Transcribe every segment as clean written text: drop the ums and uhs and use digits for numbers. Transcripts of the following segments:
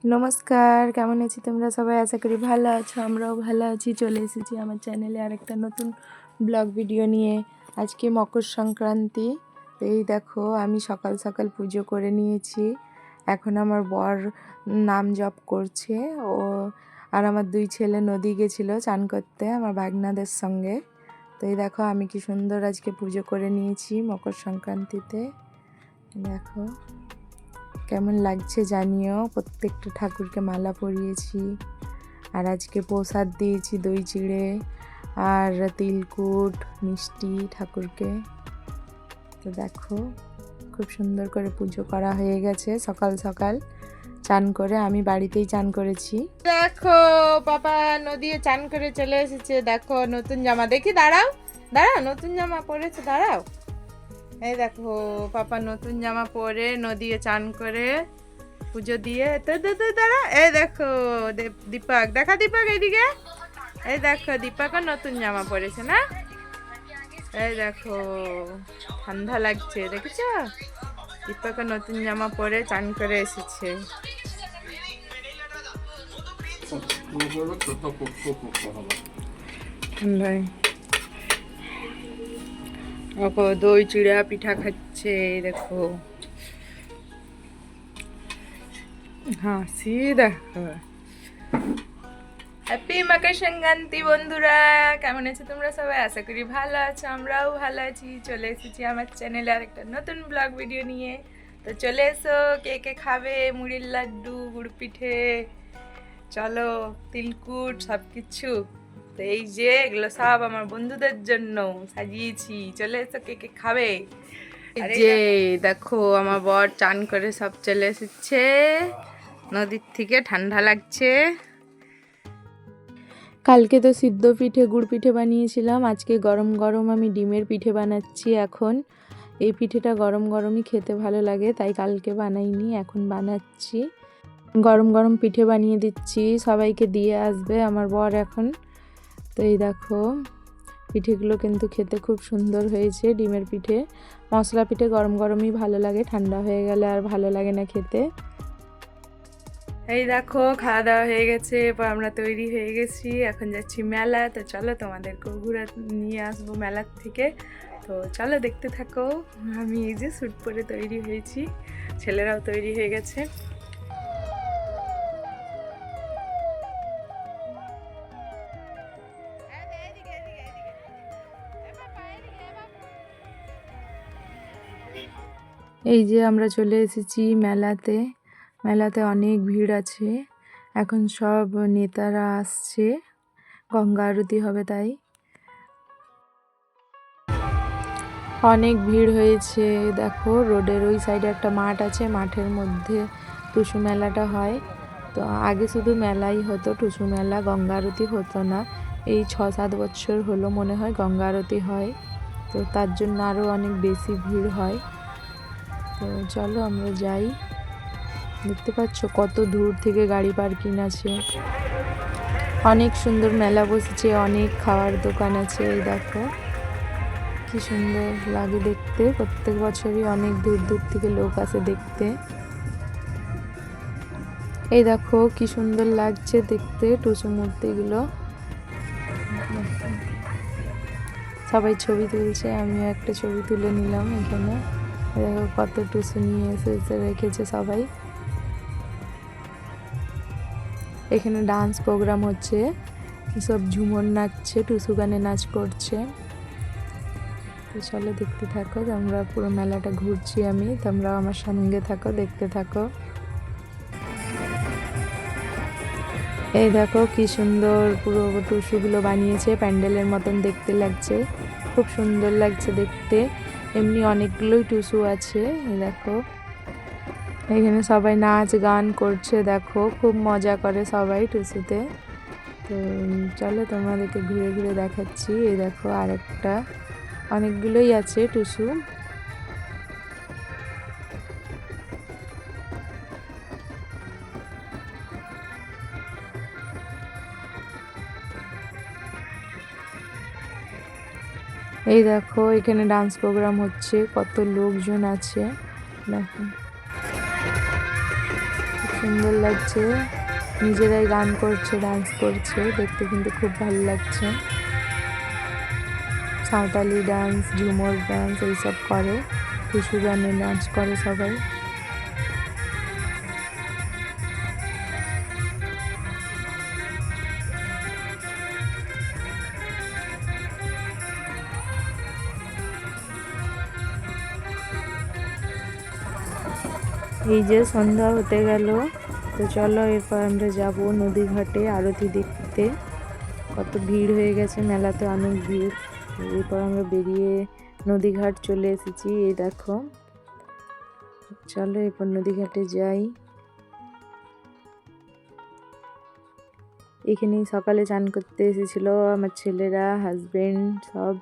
নমস্কার, কেমন আছি তোমরা সবাই? আশা করি ভালো আছো, আমরাও ভালো আছি। চলে এসেছি আমার চ্যানেলে আরেকটা নতুন ব্লগ ভিডিও নিয়ে। আজকে মকর সংক্রান্তি। এই দেখো, আমি সকাল সকাল পুজো করে নিয়েছি। এখন আমার বর নাম জপ করছে। ও আর আমার দুই ছেলে নদী গেছিলো চান করতে আমার ভাগনাদের সঙ্গে। তো এই দেখো, আমি কি সুন্দর আজকে পুজো করে নিয়েছি মকর সংক্রান্তিতে। দেখো কেমন লাগছে জানিও। প্রত্যেকটা ঠাকুরকে মালা পরিয়েছি, আর আজকে প্রসাদ দিয়েছি দই চিড়ে আর তিলকুট মিষ্টি ঠাকুরকে। তো দেখো, খুব সুন্দর করে পুজো করা হয়ে গেছে। সকাল সকাল চান করে, আমি বাড়িতেই চান করেছি। দেখো পাপা নদীতে চান করে চলে এসেছে। দেখো নতুন জামা, দেখি দাঁড়াও দাঁড়াও, নতুন জামা পরেছে, দাঁড়াও। এই দেখো পাপা নতুন জামা পরে নদীতে চান করে পুজো দিয়ে দাঁড়া। এই দেখো দীপক, দেখা দীপক এইদিকে। এই দেখো দীপকও নতুন জামা পরেছে না। এই দেখো ঠান্ডা লাগছে, দেখেছ? দীপকও নতুন জামা পরে চান করে এসেছে। ঠান্ডায় দই চিড়া পিঠা খাচ্ছে। দেখো হাসি, দেখো। হ্যাপি মকর সংক্রান্তি বন্ধুরা, কেমন আছো তোমরা সবাই? আশা করি ভালো আছো, আমরাও ভালো আছি। চলে এসেছি আমার চ্যানেলে আরেকটা নতুন ব্লগ ভিডিও নিয়ে। তো চলে এসো, কে কে খাবে মুড়ির লাড্ডু, গুড় পিঠে, চলো তিলকুট সব কিছু। তো এই যে এগুলো সব আমার বন্ধুদের জন্য সাজিয়েছি, চলে এসো কে কে খাবে। যে দেখো আমার বর চান করে সব চলে এসেছে নদীর থেকে, ঠান্ডা লাগছে। কালকে তো সিদ্ধ পিঠে গুড় পিঠে বানিয়েছিলাম, আজকে গরম গরম আমি ডিমের পিঠে বানাচ্ছি। এখন এই পিঠেটা গরম গরমই খেতে ভালো লাগে, তাই কালকে বানাইনি, এখন বানাচ্ছি। গরম গরম পিঠে বানিয়ে দিচ্ছি, সবাইকে দিয়ে আসবে আমার বর এখন। তো এই দেখো পিঠেগুলো কিন্তু খেতে খুব সুন্দর হয়েছে। ডিমের পিঠে, মশলা পিঠে গরম গরমই ভালো লাগে, ঠান্ডা হয়ে গেলে আর ভালো লাগে না খেতে। এই দেখো খাওয়া দাওয়া হয়ে গেছে, এরপর আমরা তৈরি হয়ে গেছি, এখন যাচ্ছি মেলা। তো চলো তোমাদেরকেও ঘুরে নিয়ে আসবো মেলার থেকে। তো চলো দেখতে থাকো। আমি এই যে স্যুট পরে তৈরি হয়েছি, ছেলেরাও তৈরি হয়ে গেছে। এই যে আমরা চলে এসেছি মেলাতে। মেলাতে অনেক ভিড় আছে, এখন সব নেতারা আসছে, গঙ্গা আরতি হবে তাই অনেক ভিড় হয়েছে। দেখো রোডের ওই সাইডে একটা মাঠ আছে, মাঠের মধ্যে টুসু মেলাটা হয়। তো আগে শুধু মেলাই হতো, টুসু মেলা, গঙ্গা আরতি হতো না। এই 6-7 বছর হলো মনে হয় গঙ্গা আরতি হয়, তো তার জন্য আরও অনেক বেশি ভিড় হয়। তো চলো আমরা যাই। দেখতে পাচ্ছ কত দূর থেকে গাড়ি পার্কিং আছে। অনেক সুন্দর মেলা বসেছে, অনেক খাওয়ার দোকান আছে। এই দেখো কি সুন্দর লাগে দেখতে, প্রত্যেক বছরই অনেক দূর দূর থেকে লোক আসে দেখতে। এই দেখো কি সুন্দর লাগছে দেখতে টুসু মূর্তিগুলো, সবাই ছবি তুলছে, আমিও একটা ছবি তুলে নিলাম এখানে। দেখো কত টুসু নিয়ে এসে রেখেছে সবাই। এখানে ডান্স প্রোগ্রাম হচ্ছে, সব ঝুমর নাচছে, টুসু গানে নাচ করছে। তো চলো দেখতে থাকো, তোমরা পুরো মেলাটা ঘুরছি আমি, তোমরাও আমার সঙ্গে থাকো, দেখতে থাকো। এই দেখো কি সুন্দর পুরো টুসুগুলো বানিয়েছে, প্যান্ডেলের মতন দেখতে লাগছে, খুব সুন্দর লাগছে দেখতে। এমনি অনেকগুলোই টুসু আছে। দেখো এখানে সবাই নাচ গান করছে, দেখো খুব মজা করে সবাই টুসুতে। তো চলো তোমাদেরকে ঘুরে ঘুরে দেখাচ্ছি। এই দেখো আরেকটা, অনেকগুলোই আছে টুসু। এই দেখো এখানে ডান্স প্রোগ্রাম হচ্ছে, কত লোকজন আছে দেখো, খুব সুন্দর লাগছে। নিজেরাই গান করছে, ডান্স করছে, দেখতে কিন্তু খুব ভালো লাগছে। সাঁওতালি ডান্স, ঝুমুর ডান্স এইসব করে, টুসু গানে নাচ করে সবাই। এই যে সন্ধ্যা হতে গেল, তো চলো এরপর আমরা যাব নদী ঘাটে আরতি দেখতে। কত ভিড় হয়ে গেছে, মেলাতে অনেক ভিড়। এরপর আমরা বেরিয়ে নদী ঘাট চলে এসেছি। এই দেখো, চলো এরপর নদী ঘাটে যাই। এখানেই সকালে চান করতে এসেছিল আমার ছেলেরা, হাজবেন্ড সব।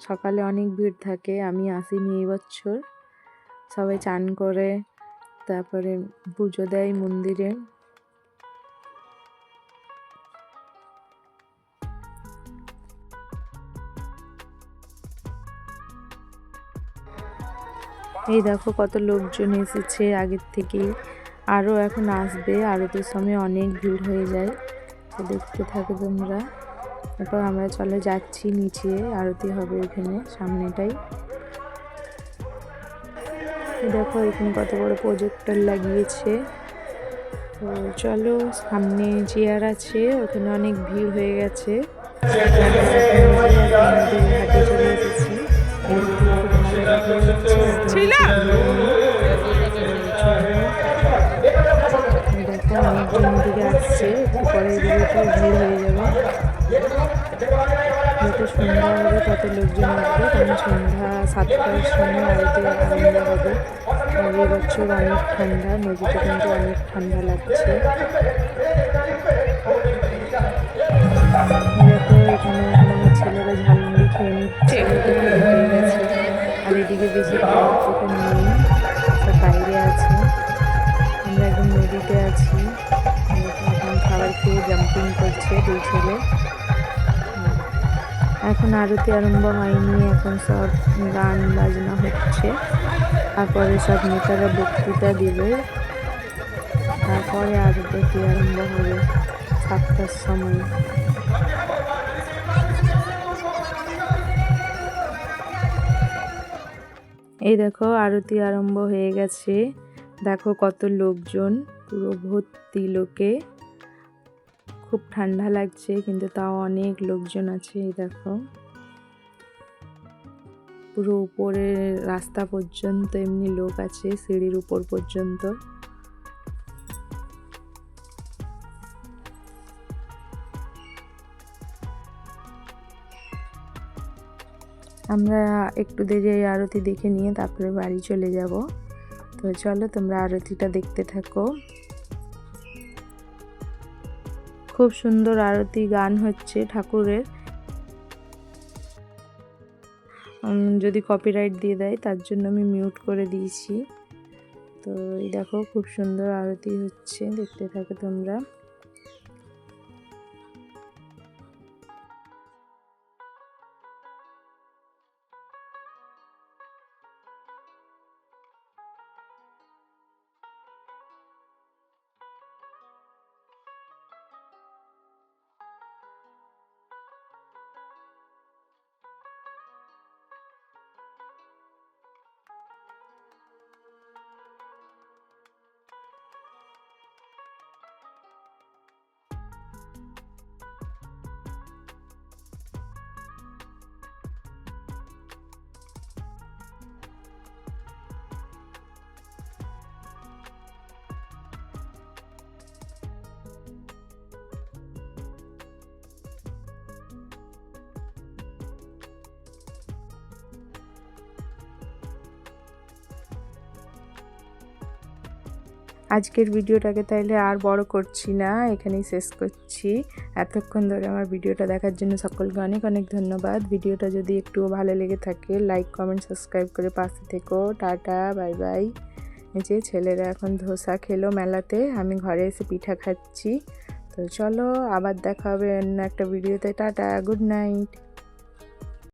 সকালে অনেক ভিড় থাকে, আমি আসিনি এই বছর। সবাই চান করে তারপরে পুজো দেয় মন্দিরে। এই দেখো কত লোকজন এসেছে আগের থেকেই, আরও এখন আসবে। আরতির সময় অনেক ভিড় হয়ে যায়, তো দেখতে থাকো তোমরা। এরপর আমরা চলে যাচ্ছি নিচে, আরতি হবে এখানে সামনেটাই। দেখো এখানে কত বড় প্রজেক্টর লাগিয়েছে। তো চলো, সামনে চেয়ার আছে, ওখানে অনেক ভিড় হয়ে গেছে। ঘাটে চলে এসেছি, দেখো অনেকজন দিকে আসছে, একটু পরে এদিকে ভিড় হয়ে যাবে। যত সন্ধ্যা হবে তত লোকজন আসবে, কারণ সন্ধ্যা 7টার সময় আরতি আরম্ভ হবে। আর এই বছর অনেক ঠান্ডা, নদীতে কিন্তু অনেক ঠান্ডা লাগছে। দেখো এখানে এখন আমার ছেলেরা ঝালমুড়ি খেয়ে নিচ্ছে, হয়ে গেছে। আর এদিকে বেশি খাওয়ার দোকান নেই, সব বাইরে আছে। আমরা একদম নদীতে আছি, এখন খাবার খেয়ে জাম্পিং করছে দুই ছেলে। এখন আরতি আরম্ভ হয়নি, এখন সব গান বাজনা হচ্ছে, তারপরে সব নেতারা বক্তৃতা দিবে, তারপরে আরতি আরম্ভ হবে 7টার সময়। এই দেখো আরতি আরম্ভ হয়ে গেছে, দেখো কত লোকজন, পুরো ভর্তি লোকে। খুব ঠান্ডা লাগছে কিন্তু তাও অনেক লোকজন আছে। এই দেখো পুরো উপরের রাস্তা পর্যন্ত এমনি লোক আছে, সিঁড়ির উপর পর্যন্ত। আমরা একটু দেরি আরতি দেখে নিয়ে তারপরে বাড়ি চলে যাব। তো চলো তোমরা আরতিটা দেখতে থাকো। খুব সুন্দর আরতি, গান হচ্ছে ঠাকুরের। যদি কপিরাইট দিয়ে দেয় তার জন্য আমি মিউট করে দিয়েছি। তো এই দেখো খুব সুন্দর আরতি হচ্ছে, দেখতে থাকো তোমরা। আজকের ভিডিওটাকে তাইলে আর বড় করছি না, এখানেই শেষ করছি। এতক্ষণ ধরে আমার ভিডিওটা দেখার জন্য সকলকে অনেক অনেক ধন্যবাদ। ভিডিওটা যদি একটুও ভালো লেগে থাকে লাইক কমেন্ট সাবস্ক্রাইব করে পাশে থেকো। Tata, bye bye. এই যে ছেলেরা এখন ধোসা খেলো মেলাতে, আমি ঘরে এসে পিঠা খাচ্ছি। তো চলো আবার দেখা হবে অন্য একটা ভিডিওতে। Tata, good night.